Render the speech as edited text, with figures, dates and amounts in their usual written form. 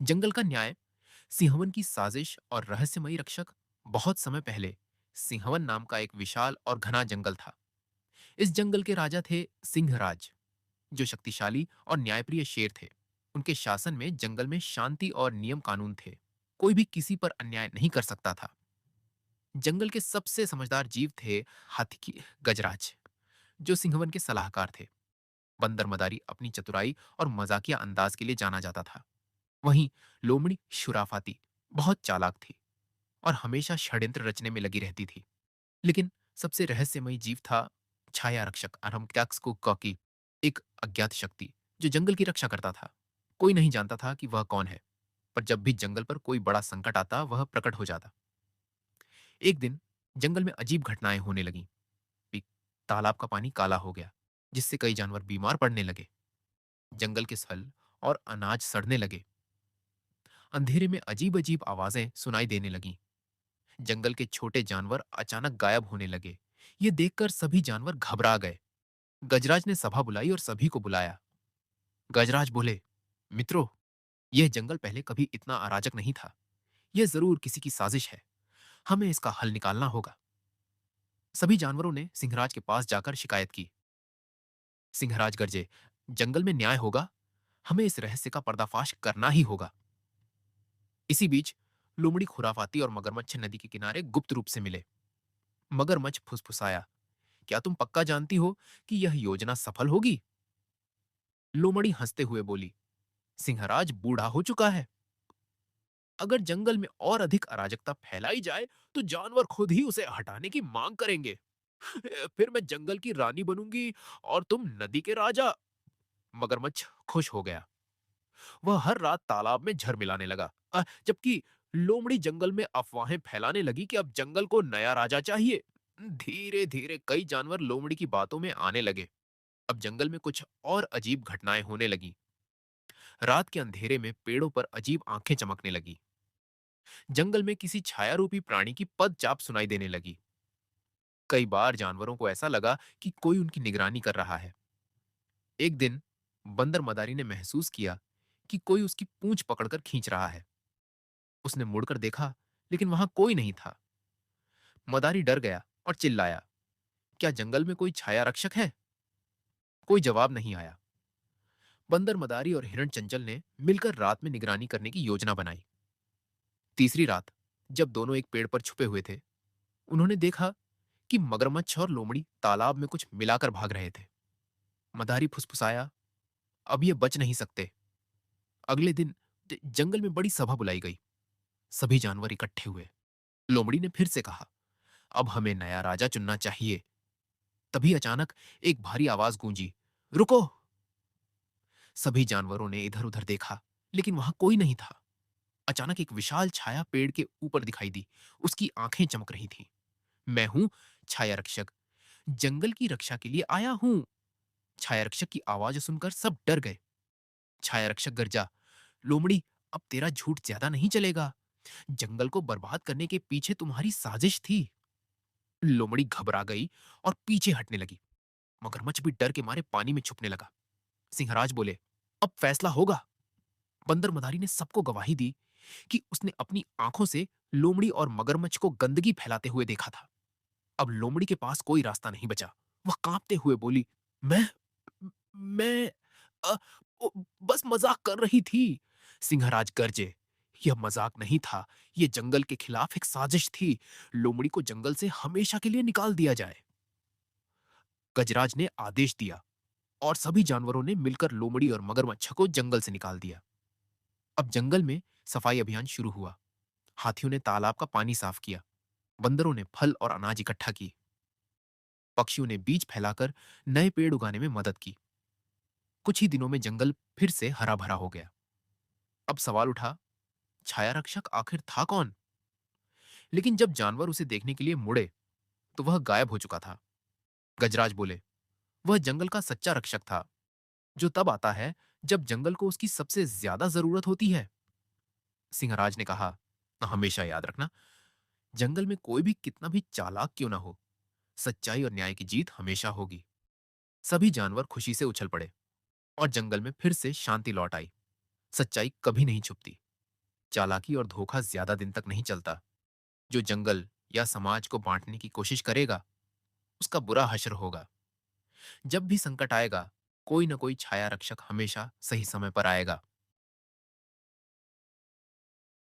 जंगल का न्याय। सिंहवन की साजिश और रहस्यमयी रक्षक। बहुत समय पहले सिंहवन नाम का एक विशाल और घना जंगल था। इस जंगल के राजा थे सिंहराज, जो शक्तिशाली और न्यायप्रिय शेर थे। उनके शासन में जंगल में शांति और नियम कानून थे। कोई भी किसी पर अन्याय नहीं कर सकता था। जंगल के सबसे समझदार जीव थे हाथी की गजराज, जो सिंहवन के सलाहकार थे। बंदर मदारी अपनी चतुराई और मजाकिया अंदाज के लिए जाना जाता था। वहीं लोमड़ी शुराफाती बहुत चालाक थी और हमेशा षड्यंत्र रचने में लगी रहती थी। लेकिन सबसे रहस्यमयी जीव था छाया रक्षक अरमक्याक्स को कॉकी, एक अज्ञात शक्ति जो जंगल की रक्षा करता था। कोई नहीं जानता था कि वह कौन है, पर जब भी जंगल पर कोई बड़ा संकट आता वह प्रकट हो जाता। एक दिन जंगल में अजीब घटनाएं होने लगीं। एक तालाब का पानी काला हो गया, जिससे कई जानवर बीमार पड़ने लगे। जंगल के फल और अनाज सड़ने लगे। अंधेरे में अजीब अजीब आवाजें सुनाई देने लगीं। जंगल के छोटे जानवर अचानक गायब होने लगे। ये देखकर सभी जानवर घबरा गए। गजराज ने सभा बुलाई और सभी को बुलाया। गजराज बोले, मित्रों, यह जंगल पहले कभी इतना अराजक नहीं था। यह जरूर किसी की साजिश है। हमें इसका हल निकालना होगा। सभी जानवरों ने सिंहराज के पास जाकर शिकायत की। सिंहराज गरजे, जंगल में न्याय होगा। हमें इस रहस्य का पर्दाफाश करना ही होगा। इसी बीच लोमड़ी खुराफाती और मगरमच्छ नदी के किनारे गुप्त रूप से मिले। मगरमच्छ फुसफुसाया, क्या तुम पक्का जानती हो कि यह योजना सफल होगी? लोमड़ी हंसते हुए बोली, सिंहराज बूढ़ा हो चुका है। अगर जंगल में और अधिक अराजकता फैलाई जाए तो जानवर खुद ही उसे हटाने की मांग करेंगे। फिर मैं जंगल की रानी बनूंगी और तुम नदी के राजा। मगरमच्छ खुश हो गया। वह हर रात तालाब में झरमिलाने लगा। जबकि लोमड़ी जंगल में अफवाहें फैलाने लगी कि अब जंगल को नया राजा चाहिए। धीरे धीरे कई जानवर लोमड़ी की बातों में आने लगे। अब जंगल में कुछ और अजीब घटनाएं होने लगी। रात के अंधेरे में पेड़ों पर अजीब आंखें चमकने लगी। जंगल में किसी छाया रूपी प्राणी की पदचाप सुनाई देने लगी। कई बार जानवरों को ऐसा लगा कि कोई उनकी निगरानी कर रहा है। एक दिन बंदर मदारी ने महसूस किया कि कोई उसकी पूंछ पकड़कर खींच रहा है। उसने मुड़कर देखा, लेकिन वहां कोई नहीं था। मदारी डर गया और चिल्लाया, क्या जंगल में कोई छाया रक्षक है? कोई जवाब नहीं आया। बंदर मदारी और हिरण चंचल ने मिलकर रात में निगरानी करने की योजना बनाई। तीसरी रात जब दोनों एक पेड़ पर छुपे हुए थे, उन्होंने देखा कि मगरमच्छ और लोमड़ी तालाब में कुछ मिलाकर भाग रहे थे। मदारी फुसफुसाया, अब ये बच नहीं सकते। अगले दिन जंगल में बड़ी सभा बुलाई गई। सभी जानवर इकट्ठे हुए। लोमड़ी ने फिर से कहा, अब हमें नया राजा चुनना चाहिए। तभी अचानक एक भारी आवाज गूंजी, रुको। सभी जानवरों ने इधर उधर देखा, लेकिन वहां कोई नहीं था। अचानक एक विशाल छाया पेड़ के ऊपर दिखाई दी। उसकी आंखें चमक रही थीं। मैं हूं छाया रक्षक, जंगल की रक्षा के लिए आया हूं। छाया रक्षक की आवाज सुनकर सब डर गए। छाया रक्षक गरजा, लोमड़ी, अब तेरा झूठ ज्यादा नहीं चलेगा। जंगल को बर्बाद करने के पीछे तुम्हारी साजिश थी। लोमड़ी घबरा गई और पीछे हटने लगी। मगरमच्छ भी डर के मारे पानी में छुपने लगा। सिंहराज बोले, अब फैसला होगा। बंदर मदारी ने सबको गवाही दी कि उसने अपनी आंखों से लोमड़ी और मगरमच्छ को गंदगी फैलाते हुए देखा था। अब लोमड़ी के पास कोई रास्ता नहीं बचा। वह कांपते हुए बोली, मैं मैं अ, ओ, बस मजाक कर रही थी। सिंहराज गरजे, यह मजाक नहीं था। यह जंगल के खिलाफ एक साजिश थी। लोमड़ी को जंगल से हमेशा के लिए निकाल दिया जाए। गजराज ने आदेश दिया और सभी जानवरों ने मिलकर लोमड़ी और मगरमच्छ को जंगल से निकाल दिया। अब जंगल में सफाई अभियान शुरू हुआ। हाथियों ने तालाब का पानी साफ किया। बंदरों ने फल और अनाज इकट्ठा की। पक्षियों ने बीज फैलाकर नए पेड़ उगाने में मदद की। कुछ ही दिनों में जंगल फिर से हरा भरा हो गया। अब सवाल उठा, छाया रक्षक आखिर था कौन? लेकिन जब जानवर उसे देखने के लिए मुड़े तो वह गायब हो चुका था। गजराज बोले, वह जंगल का सच्चा रक्षक था, जो तब आता है जब जंगल को उसकी सबसे ज्यादा जरूरत होती है। सिंहराज ने कहा, हमेशा याद रखना, जंगल में कोई भी कितना भी चालाक क्यों ना हो, सच्चाई और न्याय की जीत हमेशा होगी। सभी जानवर खुशी से उछल पड़े और जंगल में फिर से शांति लौट आई। सच्चाई कभी नहीं छुपती। चालाकी और धोखा ज्यादा दिन तक नहीं चलता। जो जंगल या समाज को बांटने की कोशिश करेगा, उसका बुरा हश्र होगा। जब भी संकट आएगा, कोई न कोई छाया रक्षक हमेशा सही समय पर आएगा।